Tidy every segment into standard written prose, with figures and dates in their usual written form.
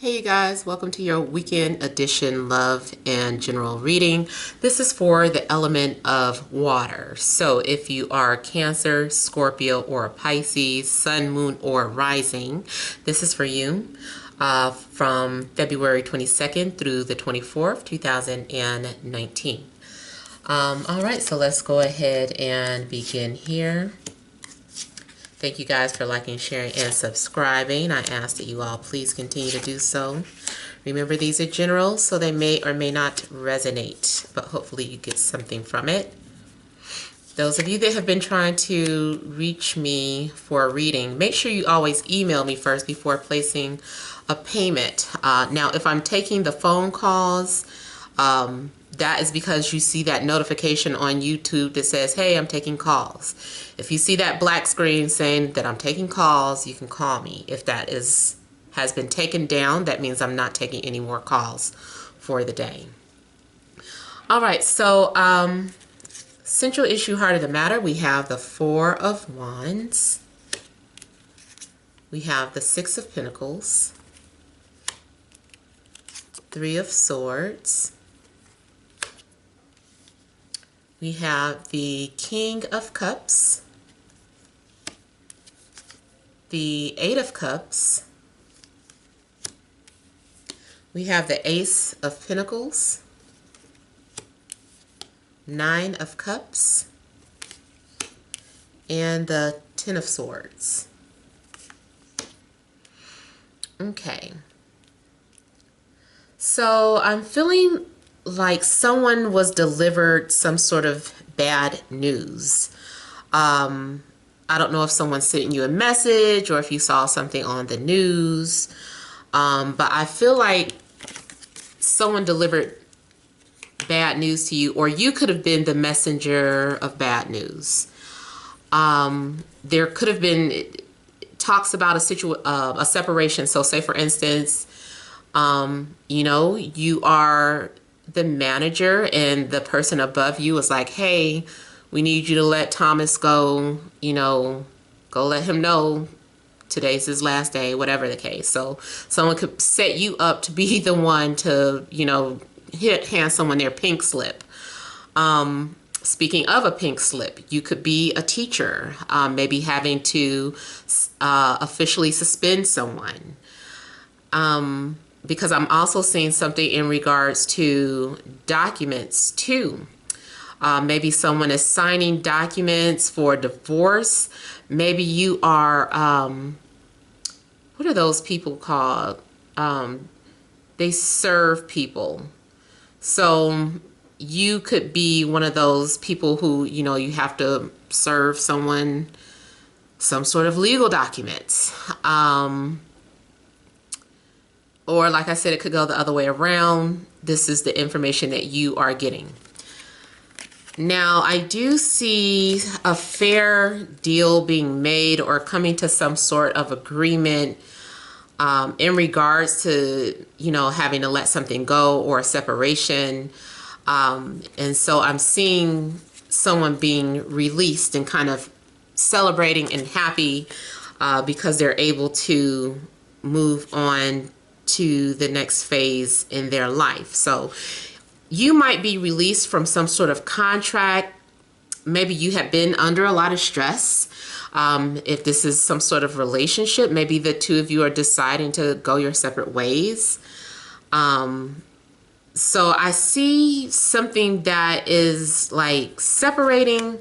Hey you guys, welcome to your weekend edition love and general reading. This is for the element of water. So if you are Cancer, Scorpio, or Pisces, Sun, Moon, or Rising, this is for you from February 22nd through the 24th, 2019. All right, so let's go ahead and begin here. Thank you guys for liking, sharing, and subscribing. I ask that you all please continue to do so. Remember, these are general, so they may or may not resonate, but hopefully you get something from it. Those of you that have been trying to reach me for a reading, make sure you always email me first before placing a payment. Now, if I'm taking the phone calls, that is because you see that notification on YouTube that says, hey, I'm taking calls. If you see that black screen saying that I'm taking calls, you can call me. If that has been taken down, that means I'm not taking any more calls for the day. All right, so central issue, heart of the matter, we have the Four of Wands. We have the Six of Pentacles, Three of Swords. We have the King of Cups, the Eight of Cups. We have the Ace of Pentacles, Nine of Cups, and the Ten of Swords. Okay. So I'm feeling like someone was delivered some sort of bad news. I don't know if someone sent you a message or if you saw something on the news, but I feel like someone delivered bad news to you, or you could have been the messenger of bad news. There could have been talks about a separation. So say for instance, you are the manager and the person above you is like, hey, we need you to let Thomas go, go let him know today's his last day, whatever the case. So someone could set you up to be the one to, hand someone their pink slip. Speaking of a pink slip, you could be a teacher, maybe having to officially suspend someone. Because I'm also seeing something in regards to documents too. Maybe someone is signing documents for divorce. Maybe you are, what are those people called? They serve people. So you could be one of those people who, you have to serve someone some sort of legal documents. Or like I said, it could go the other way around. This is the information that you are getting. Now, I do see a fair deal being made or coming to some sort of agreement in regards to, having to let something go or a separation. And so I'm seeing someone being released and kind of celebrating and happy because they're able to move on to the next phase in their life. So you might be released from some sort of contract. Maybe you have been under a lot of stress. If this is some sort of relationship, maybe the two of you are deciding to go your separate ways. So I see something that is like separating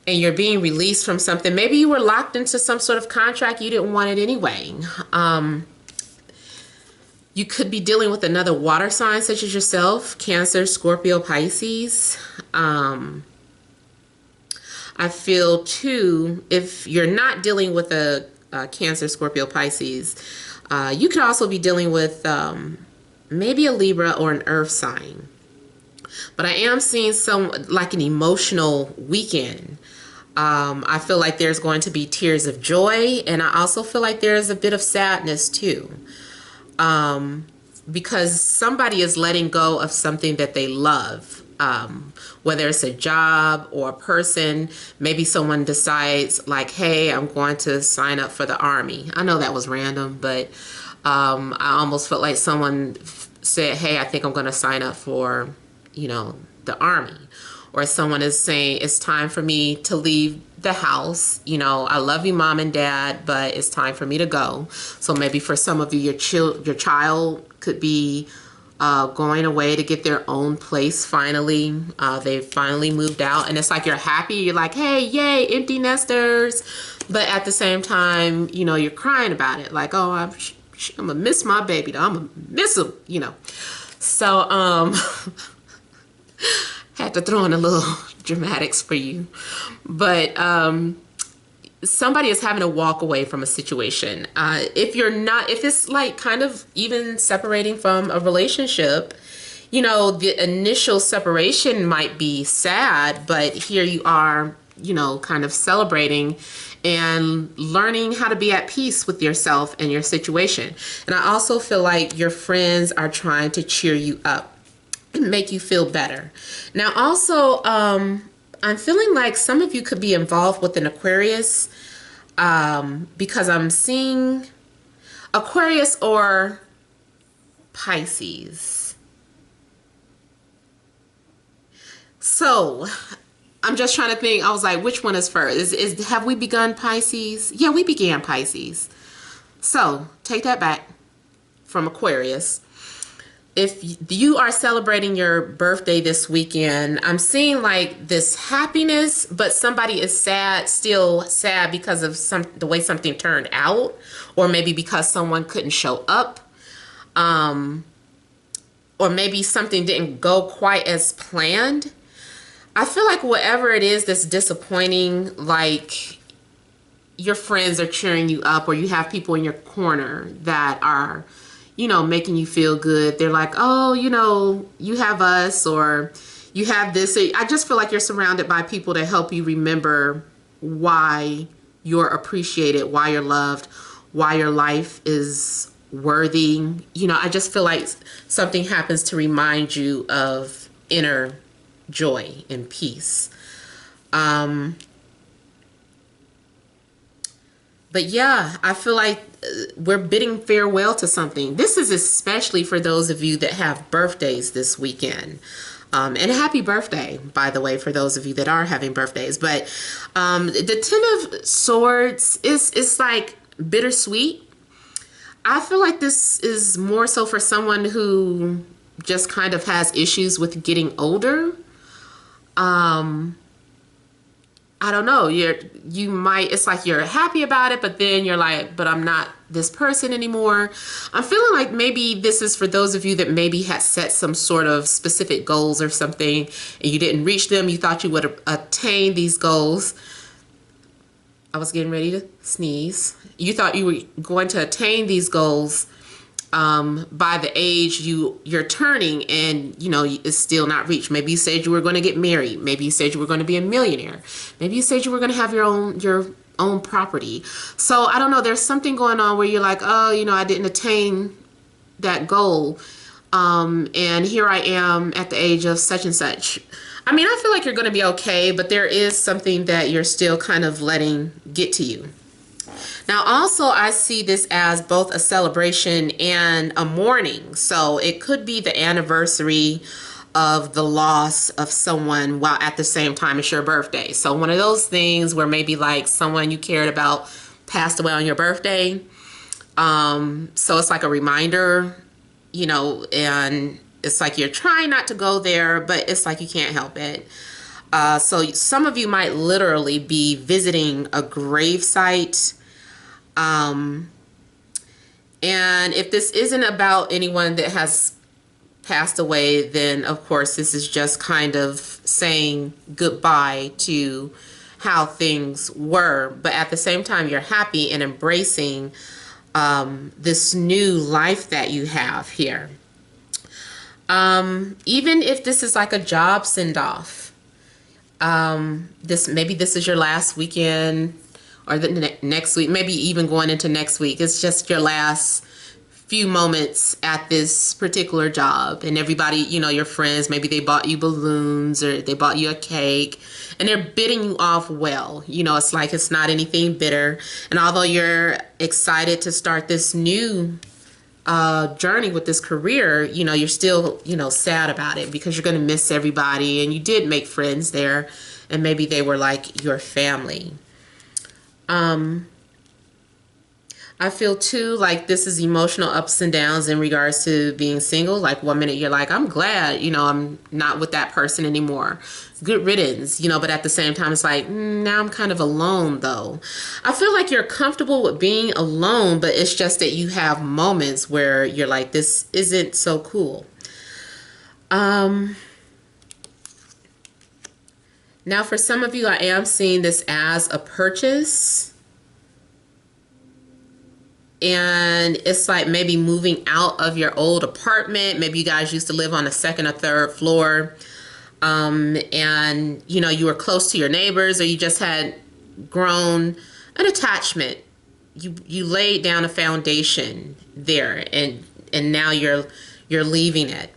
and you're being released from something. Maybe you were locked into some sort of contract. You didn't want it anyway. You could be dealing with another water sign such as yourself, Cancer, Scorpio, Pisces. I feel too, if you're not dealing with a Cancer, Scorpio, Pisces, you could also be dealing with maybe a Libra or an earth sign. But I am seeing like an emotional weekend. I feel like there's going to be tears of joy, and I also feel like there's a bit of sadness too. Because somebody is letting go of something that they love, whether it's a job or a person. Maybe someone decides like, hey, I'm going to sign up for the army. I know that was random, but I almost felt like someone said, hey, I think I'm going to sign up for, the army. Or someone is saying, it's time for me to leave the house. I love you, mom and dad, but it's time for me to go. So maybe for some of you, your child could be going away to get their own place finally. They finally moved out, and it's like you're happy. You're like, hey, yay, empty nesters. But at the same time, you're crying about it. Like, oh, I'm gonna miss my baby. I'm gonna miss him. So had to throw in a little dramatics for you. But somebody is having to walk away from a situation. If it's like kind of even separating from a relationship, the initial separation might be sad, but here you are, kind of celebrating and learning how to be at peace with yourself and your situation. And I also feel like your friends are trying to cheer you up and make you feel better. Now, also, I'm feeling like some of you could be involved with an Aquarius, because I'm seeing Aquarius or Pisces. So I'm just trying to think. I was like, which one is first? Have we begun Pisces? Yeah, we began Pisces. So take that back from Aquarius. If you are celebrating your birthday this weekend, I'm seeing like this happiness, but somebody is still sad because of the way something turned out, or maybe because someone couldn't show up, or maybe something didn't go quite as planned. I feel like whatever it is that's disappointing, like your friends are cheering you up, or you have people in your corner that are making you feel good. They're like, oh, you have us, or you have this. I just feel like you're surrounded by people to help you remember why you're appreciated, why you're loved, why your life is worthy. I just feel like something happens to remind you of inner joy and peace. But yeah, I feel like we're bidding farewell to something. This is especially for those of you that have birthdays this weekend. And happy birthday, by the way, for those of you that are having birthdays. But the Ten of Swords is like bittersweet. I feel like this is more so for someone who just kind of has issues with getting older. I don't know, it's like you're happy about it, but then you're like, but I'm not this person anymore. I'm feeling like maybe this is for those of you that maybe had set some sort of specific goals or something, and you didn't reach them. You thought you would attain these goals. I was getting ready to sneeze. You thought you were going to attain these goals by the age you're turning, and it's still not reached. Maybe you said you were going to get married. Maybe you said you were going to be a millionaire. Maybe you said you were going to have your own property. So I don't know, there's something going on where you're like, oh, I didn't attain that goal, and here I am at the age of such and such. I mean, I feel like you're going to be okay, but there is something that you're still kind of letting get to you. Now, also, I see this as both a celebration and a mourning. So it could be the anniversary of the loss of someone while at the same time it's your birthday. So one of those things where maybe like someone you cared about passed away on your birthday. So it's like a reminder, and it's like you're trying not to go there, but it's like you can't help it. So some of you might literally be visiting a grave site. And if this isn't about anyone that has passed away, then of course this is just kind of saying goodbye to how things were. But at the same time, you're happy and embracing this new life that you have here. Even if this is like a job send-off, maybe this is your last weekend, or the next week, maybe even going into next week. It's just your last few moments at this particular job, and everybody, your friends, maybe they bought you balloons or they bought you a cake, and they're bidding you off well. It's like it's not anything bitter. And although you're excited to start this new journey with this career, you know, you're still, you know, sad about it because you're going to miss everybody, and you did make friends there, and maybe they were like your family. I feel too like this is emotional ups and downs in regards to being single. Like one minute you're like, I'm glad, you know, I'm not with that person anymore. Good riddance, you know, but at the same time it's like, now I'm kind of alone though. I feel like you're comfortable with being alone, but it's just that you have moments where you're like, this isn't so cool. Now for some of you, I am seeing this as a purchase. And it's like maybe moving out of your old apartment. Maybe you guys used to live on the second or third floor. And, you know, you were close to your neighbors, or you just had grown an attachment. You laid down a foundation there, and now you're leaving it.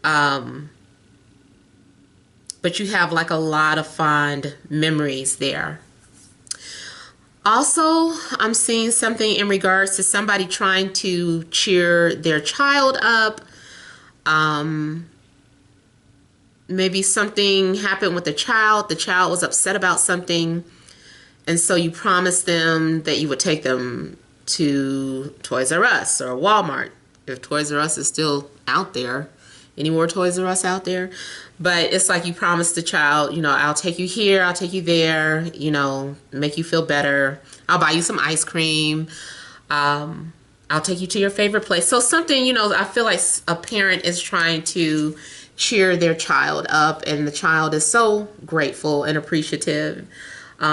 But you have like a lot of fond memories there. Also, I'm seeing something in regards to somebody trying to cheer their child up. Maybe something happened with the child. The child was upset about something. And so you promised them that you would take them to Toys R Us or Walmart. If Toys R Us is still out there. Any more Toys R Us out there? But it's like you promised the child, you know, I'll take you here, I'll take you there, you know, make you feel better. I'll buy you some ice cream. I'll take you to your favorite place. So something, you know, I feel like a parent is trying to cheer their child up, and the child is so grateful and appreciative,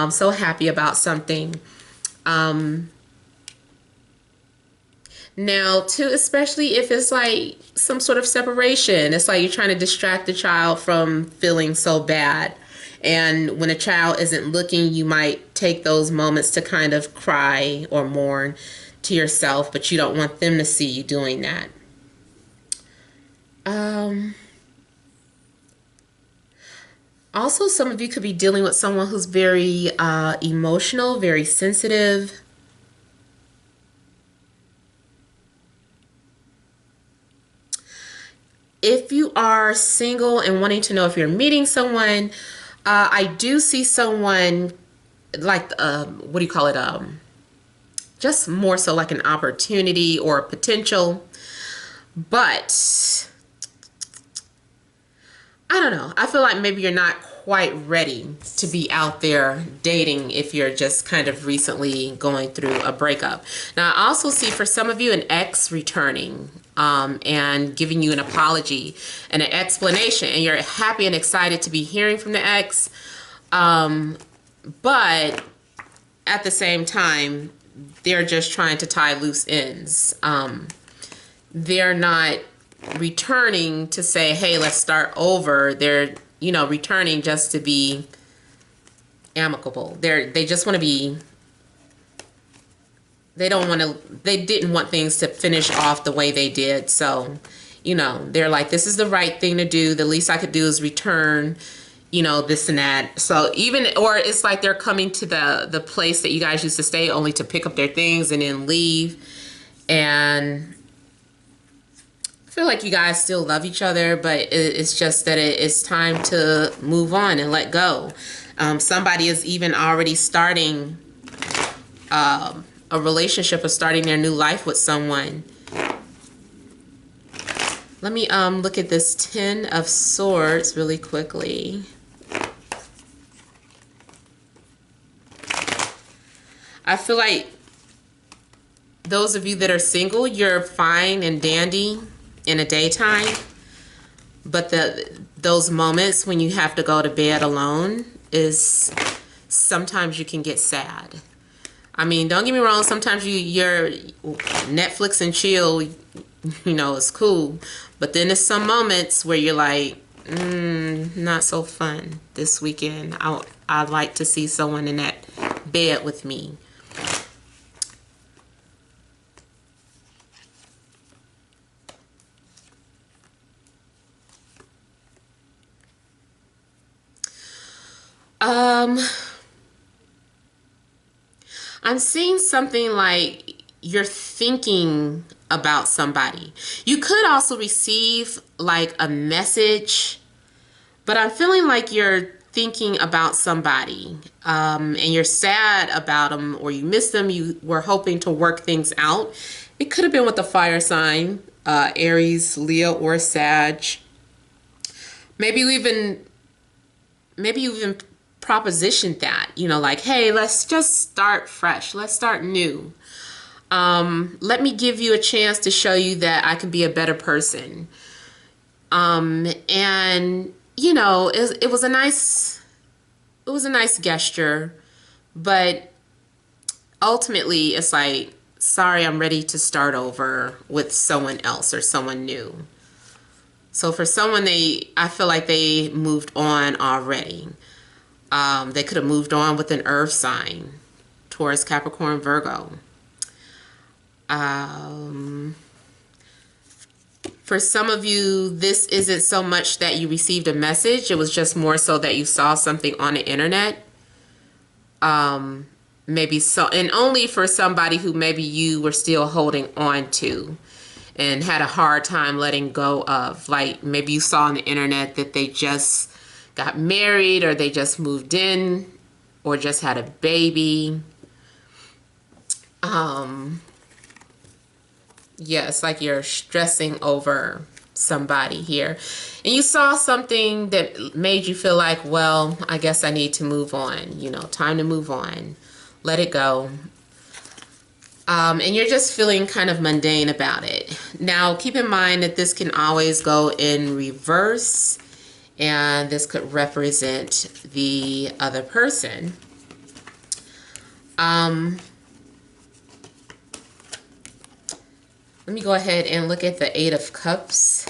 so happy about something. Now, too, especially if it's like some sort of separation, it's like you're trying to distract the child from feeling so bad. And when a child isn't looking, you might take those moments to kind of cry or mourn to yourself, but you don't want them to see you doing that. Also, some of you could be dealing with someone who's very emotional, very sensitive. If you are single and wanting to know if you're meeting someone, I do see someone like, what do you call it? Just more so like an opportunity or a potential. But I don't know. I feel like maybe you're not quite ready to be out there dating if you're just kind of recently going through a breakup. Now, I also see for some of you an ex returning and giving you an apology and an explanation, and you're happy and excited to be hearing from the ex. But at the same time, they're just trying to tie loose ends. They're not returning to say, hey, let's start over. They're, you know, returning just to be amicable. They just want to be, they didn't want things to finish off the way they did. So, you know, they're like, this is the right thing to do. The least I could do is return, you know, this and that. So even, or it's like they're coming to the place that you guys used to stay only to pick up their things and then leave. And I feel like you guys still love each other, but it's just that it's time to move on and let go. Somebody is even already starting a relationship or starting their new life with someone. Let me look at this Ten of Swords really quickly. I feel like those of you that are single, you're fine and dandy in a daytime, but those moments when you have to go to bed alone is sometimes you can get sad. I mean, don't get me wrong, sometimes your Netflix and chill, you know, it's cool, but then there's some moments where you're like, not so fun this weekend. I'd like to see someone in that bed with me. I'm seeing something like you're thinking about somebody. You could also receive like a message, but I'm feeling like you're thinking about somebody, and you're sad about them, or you miss them. You were hoping to work things out. It could have been with the fire sign, Aries, Leo, or Sag. Maybe you even propositioned that, like, hey, let's just start fresh. Let's start new. Let me give you a chance to show you that I can be a better person. And it was a nice gesture, but ultimately it's like, sorry, I'm ready to start over with someone else or someone new. So for someone, I feel like they moved on already. They could have moved on with an earth sign, Taurus, Capricorn, Virgo. For some of you, this isn't so much that you received a message. It was just more so that you saw something on the internet. Maybe so, and only for somebody who maybe you were still holding on to and had a hard time letting go of. Like maybe you saw on the internet that they just got married, or they just moved in, or just had a baby. Yeah, it's like you're stressing over somebody here. And you saw something that made you feel like, well, I guess I need to move on. Time to move on. Let it go. And you're just feeling kind of mundane about it. Now, keep in mind that this can always go in reverse. And this could represent the other person. Let me go ahead and look at the Eight of Cups.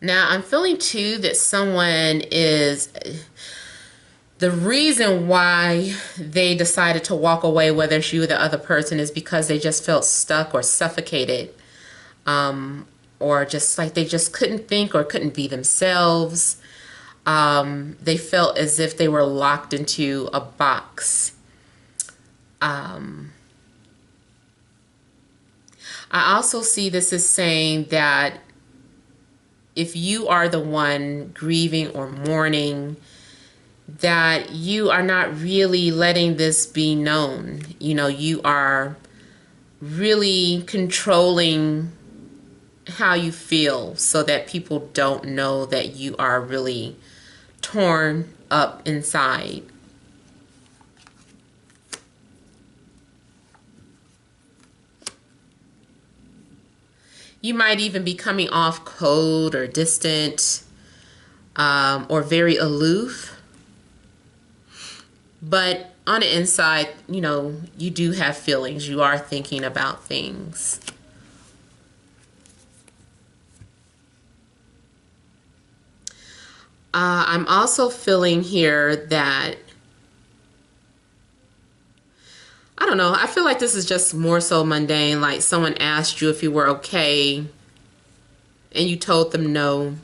Now, I'm feeling too that someone is, the reason why they decided to walk away, whether it's you or the other person, is because they just felt stuck or suffocated, or just like they just couldn't think or couldn't be themselves. They felt as if they were locked into a box. I also see this as saying that if you are the one grieving or mourning, that you are not really letting this be known. You are really controlling how you feel so that people don't know that you are really torn up inside. You might even be coming off cold or distant, or very aloof. But on the inside, you do have feelings. You are thinking about things. I'm also feeling here that, I don't know, I feel like this is just more so mundane. Like someone asked you if you were okay and you told them no.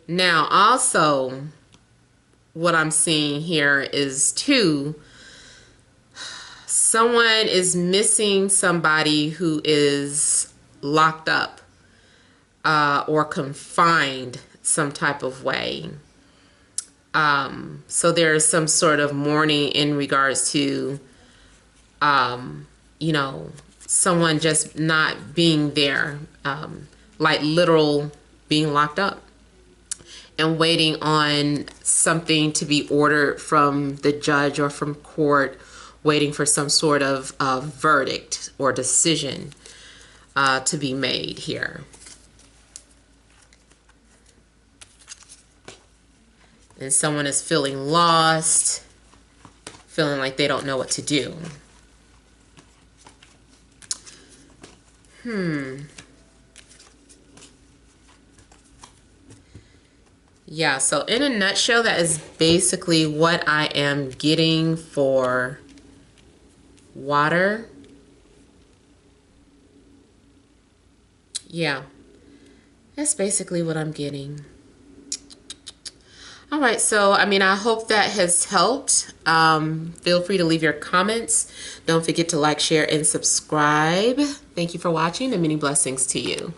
Now, also, what I'm seeing here is too, someone is missing somebody who is locked up, or confined some type of way. So there's some sort of mourning in regards to, someone just not being there, like literal being locked up and waiting on something to be ordered from the judge or from court, waiting for some sort of verdict or decision to be made here. And someone is feeling lost, feeling like they don't know what to do. Yeah, so in a nutshell, that is basically what I am getting for water. Yeah, that's basically what I'm getting. All right, so I mean, I hope that has helped. Feel free to leave your comments. Don't forget to like, share, and subscribe. Thank you for watching, and many blessings to you.